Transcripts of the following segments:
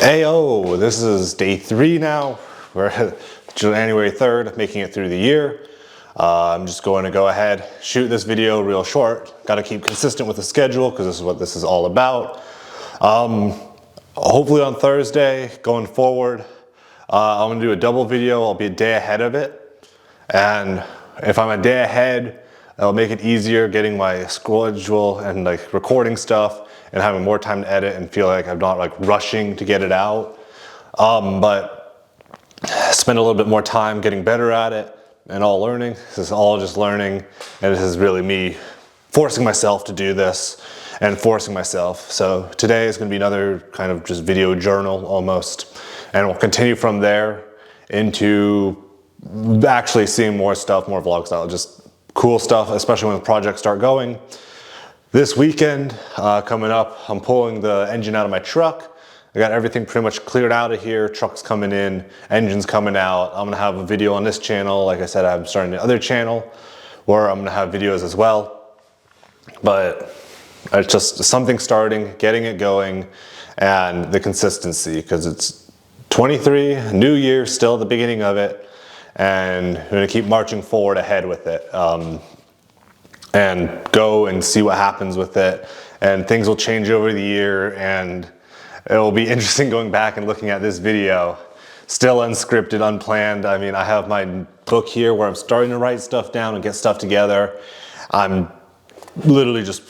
Ayo, this is day 3 now. We're January 3rd, making it through the year. I'm just going to go ahead, shoot this video real short. Got to keep consistent with the schedule because this is what this is all about. Hopefully on Thursday, going forward, I'm going to do a double video. I'll be a day ahead of it. And if I'm a day ahead, it'll make it easier getting my schedule and like recording stuff and having more time to edit and feel like I'm not like rushing to get it out. But spend a little bit more time getting better at it and all learning. This is all just learning, and this is really me forcing myself to do this and forcing myself. So today is going to be another kind of just video journal almost, and we'll continue from there into actually seeing more stuff, more vlog style, just cool stuff, especially when the projects start going. This weekend coming up, I'm pulling the engine out of my truck. I got everything pretty much cleared out of here. Truck's coming in, engine's coming out. I'm gonna have a video on this channel. Like I said, I'm starting the other channel where I'm gonna have videos as well. But it's just something starting, getting it going, and the consistency, because it's 23, new year, still at the beginning of it, and I'm gonna keep marching forward ahead with it. And go and see what happens with it, and things will change over the year, and it will be interesting going back and looking at this video, still unscripted, unplanned. I mean, I have my book here where I'm starting to write stuff down and get stuff together. I'm literally just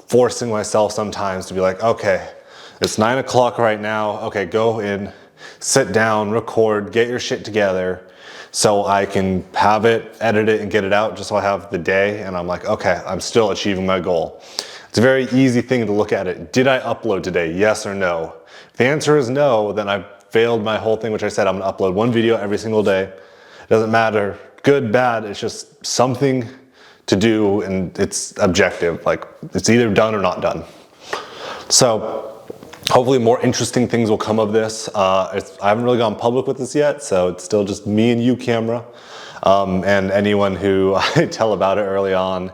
forcing myself sometimes to be like, okay, it's 9 o'clock right now. Okay, go in, sit down, record, get your shit together, so I can have it, edit it, and get it out just so I have the day, and I'm like, okay, I'm still achieving my goal. It's a very easy thing to look at it. Did I upload today? Yes or no? If the answer is no, then I failed my whole thing, which I said I'm gonna upload one video every single day. It doesn't matter, good, bad, it's just something to do, and it's objective. Like, it's either done or not done. So, hopefully more interesting things will come of this. I haven't really gone public with this yet, so it's still just me and you camera, and anyone who I tell about it early on,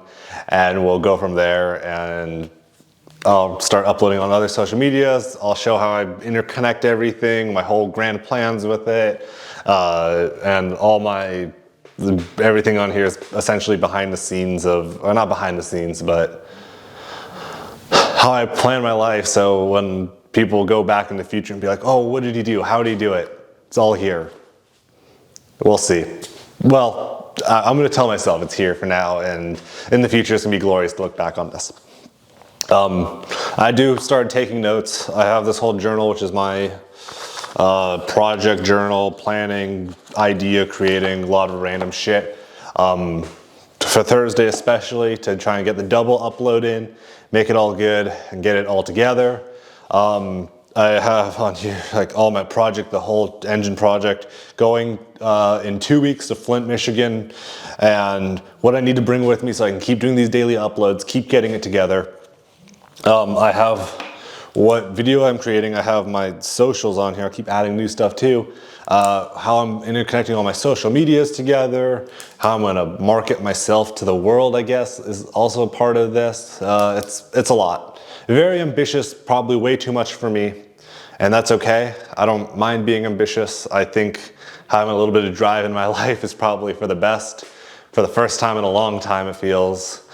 and we'll go from there, and I'll start uploading on other social medias. I'll show how I interconnect everything, my whole grand plans with it, and all everything on here is essentially behind the scenes or not behind the scenes, but how I plan my life, so when people go back in the future and be like, oh, what did he do? How did he do it? It's all here. We'll see. Well, I'm gonna tell myself it's here for now, and in the future it's gonna be glorious to look back on this. I do start taking notes. I have this whole journal, which is my project journal, planning, idea creating, a lot of random shit. For Thursday especially, to try and get the double upload in, make it all good, and get it all together. I have on here like all my project, the whole engine project, going in 2 weeks to Flint, Michigan, and what I need to bring with me so I can keep doing these daily uploads, keep getting it together. I have what video I'm creating. I have my socials on here. I keep adding new stuff too. How I'm interconnecting all my social medias together, how I'm gonna market myself to the world, I guess, is also a part of this. It's a lot. Very ambitious, probably way too much for me, and that's okay. I don't mind being ambitious. I think having a little bit of drive in my life is probably for the best. For the first time in a long time, it feels.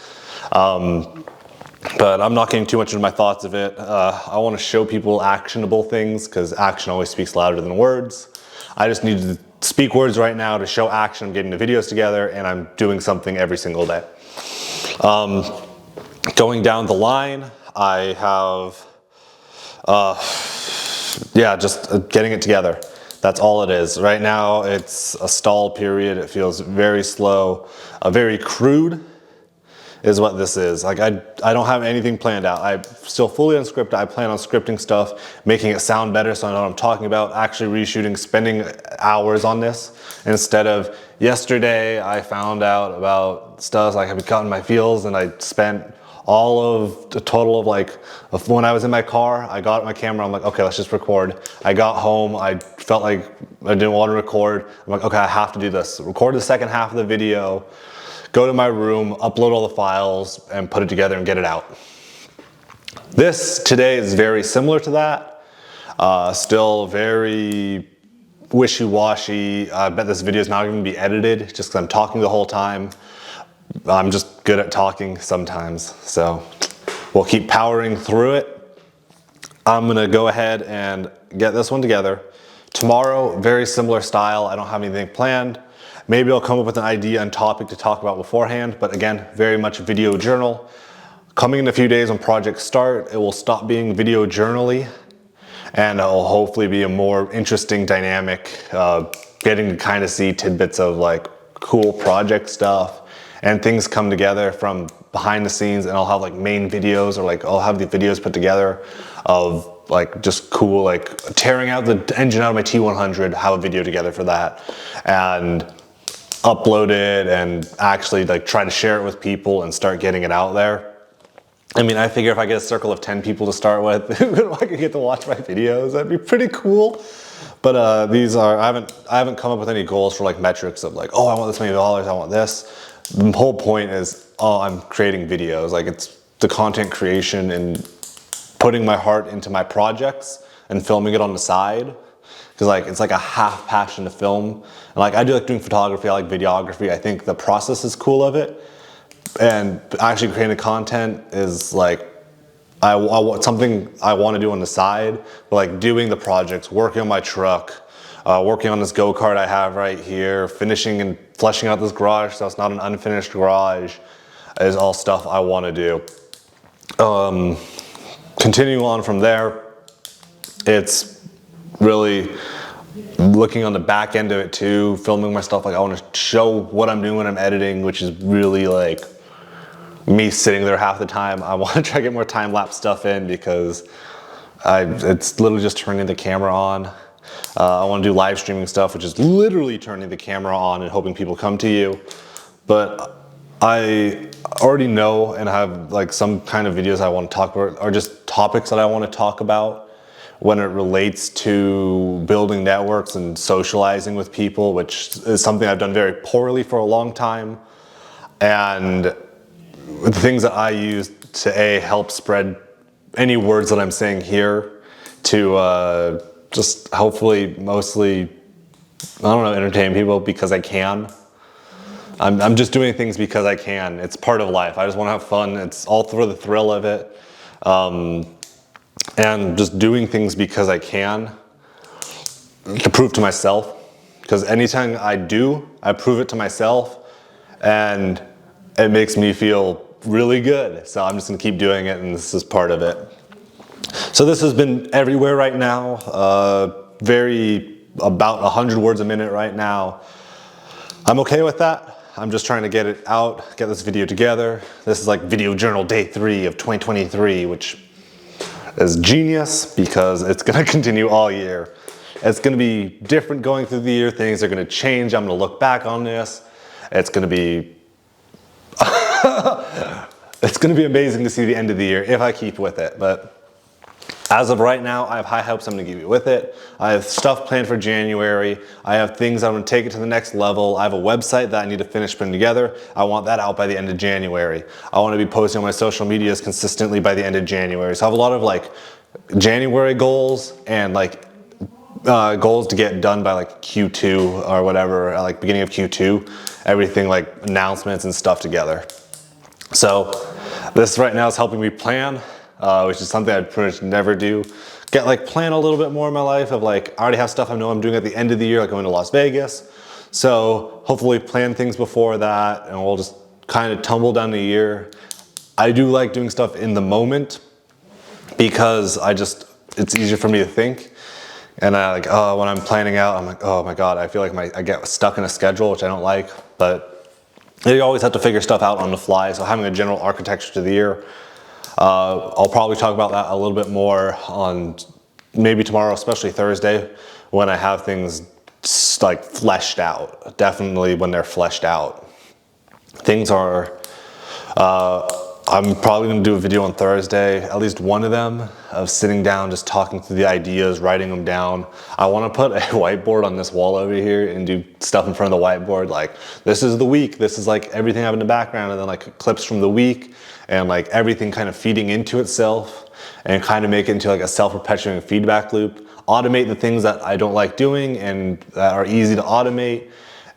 But I'm not getting too much into my thoughts of it. I want to show people actionable things, because action always speaks louder than words. I just need to speak words right now to show action. I'm getting the videos together, and I'm doing something every single day. Going down the line, I have, just getting it together. That's all it is. Right now, it's a stall period. It feels very slow, very crude is what this is. Like, I don't have anything planned out. I'm still fully unscripted. I plan on scripting stuff, making it sound better so I know what I'm talking about, actually reshooting, spending hours on this, instead of yesterday I found out about stuff, like I've been caught in my feels, and I spent all of the total of when I was in my car, I got my camera, I'm like, okay, let's just record. I got home, I felt like I didn't want to record. I'm like, okay, I have to do this. Record the second half of the video, go to my room, upload all the files, and put it together and get it out. This today is very similar to that. Still very wishy-washy. I bet this video is not going to be edited just because I'm talking the whole time. I'm just good at talking sometimes, so we'll keep powering through it. I'm gonna go ahead and get this one together. Tomorrow, very similar style. I don't have anything planned. Maybe I'll come up with an idea and topic to talk about beforehand, but again, very much video journal. Coming in a few days when projects start, it will stop being video journal-y, and it will hopefully be a more interesting dynamic, getting to kind of see tidbits of like cool project stuff and things come together from behind the scenes, and I'll have like main videos, or like I'll have the videos put together of like just cool, like tearing out the engine out of my T100, have a video together for that, and upload it and actually like try to share it with people and start getting it out there. I mean, I figure if I get a circle of 10 people to start with, I could get to watch my videos. That'd be pretty cool. But I haven't come up with any goals for like metrics of like, oh, I want this many dollars, I want this. The whole point is, oh, I'm creating videos. Like, it's the content creation and putting my heart into my projects and filming it on the side. Cause like, it's like a half passion to film. And like, I do like doing photography, I like videography. I think the process is cool of it. And actually creating content is like, I want something I want to do on the side, but like doing the projects, working on my truck, working on this go-kart I have right here, finishing and fleshing out this garage so it's not an unfinished garage, is all stuff I want to do. Continuing on from there, it's really looking on the back end of it too, filming my stuff. Like, I want to show what I'm doing when I'm editing, which is really like me sitting there half the time. I want to try to get more time-lapse stuff in because it's literally just turning the camera on. I want to do live streaming stuff, which is literally turning the camera on and hoping people come to you. But I already know and have like some kind of videos I want to talk about, or just topics that I want to talk about when it relates to building networks and socializing with people, which is something I've done very poorly for a long time. And the things that I use to help spread any words that I'm saying here, to just hopefully mostly, I don't know, entertain people because I can. I'm just doing things because I can. It's part of life. I just want to have fun. It's all for the thrill of it. And just doing things because I can, to prove to myself. Because anytime I do, I prove it to myself, and it makes me feel really good. So I'm just gonna keep doing it, and this is part of it. So this has been everywhere right now. About 100 words a minute right now. I'm okay with that. I'm just trying to get it out, get this video together. This is like video journal day 3 of 2023, which is genius because it's gonna continue all year. It's gonna be different going through the year. Things are gonna change. I'm gonna look back on this. It's gonna be it's gonna be amazing to see the end of the year if I keep with it. But as of right now, I have high hopes I'm gonna keep with it. I have stuff planned for January. I have things I'm gonna take it to the next level. I have a website that I need to finish putting together. I want that out by the end of January. I wanna be posting on my social medias consistently by the end of January. So I have a lot of like January goals and like goals to get done by like Q2 or whatever, like beginning of Q2, everything like announcements and stuff together. So this right now is helping me plan, which is something I'd pretty much never do. Plan a little bit more in my life of like, I already have stuff I know I'm doing at the end of the year, like going to Las Vegas. So hopefully plan things before that, and we'll just kind of tumble down the year. I do like doing stuff in the moment because it's easier for me to think. And when I'm planning out, I'm like, oh my God, I feel like I get stuck in a schedule, which I don't like, but you always have to figure stuff out on the fly. So having a general architecture to the year, I'll probably talk about that a little bit more on maybe tomorrow, especially Thursday, when I have things like fleshed out. Definitely when they're fleshed out. Things are, I'm probably gonna do a video on Thursday, at least one of them, of sitting down, just talking through the ideas, writing them down. I wanna put a whiteboard on this wall over here and do stuff in front of the whiteboard, like, this is the week, this is like everything I have in the background, and then like clips from the week, and like everything kind of feeding into itself. and kind of make it into like a self-perpetuating feedback loop. Automate the things that I don't like doing and that are easy to automate.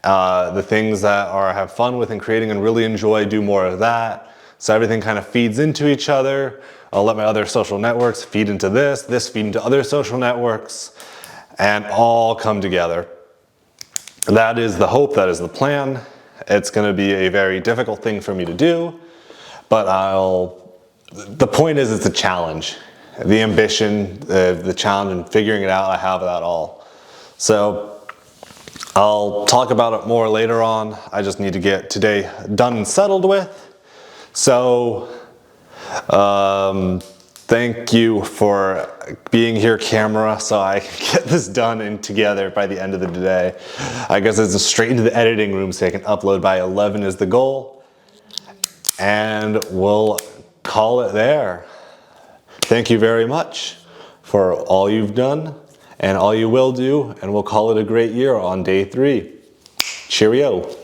The things that I have fun with and creating and really enjoy, do more of that. So everything kind of feeds into each other. I'll let my other social networks feed into this feed into other social networks, and all come together. That is the hope, that is the plan. It's gonna be a very difficult thing for me to do, but the point is it's a challenge. The ambition, the challenge and figuring it out, I have that all. So I'll talk about it more later on. I just need to get today done and settled with. So thank you for being here, camera, so I can get this done and together by the end of the day. I guess it's straight into the editing room so I can upload by 11 is the goal. And we'll call it there. Thank you very much for all you've done and all you will do, and we'll call it a great year on day 3. Cheerio.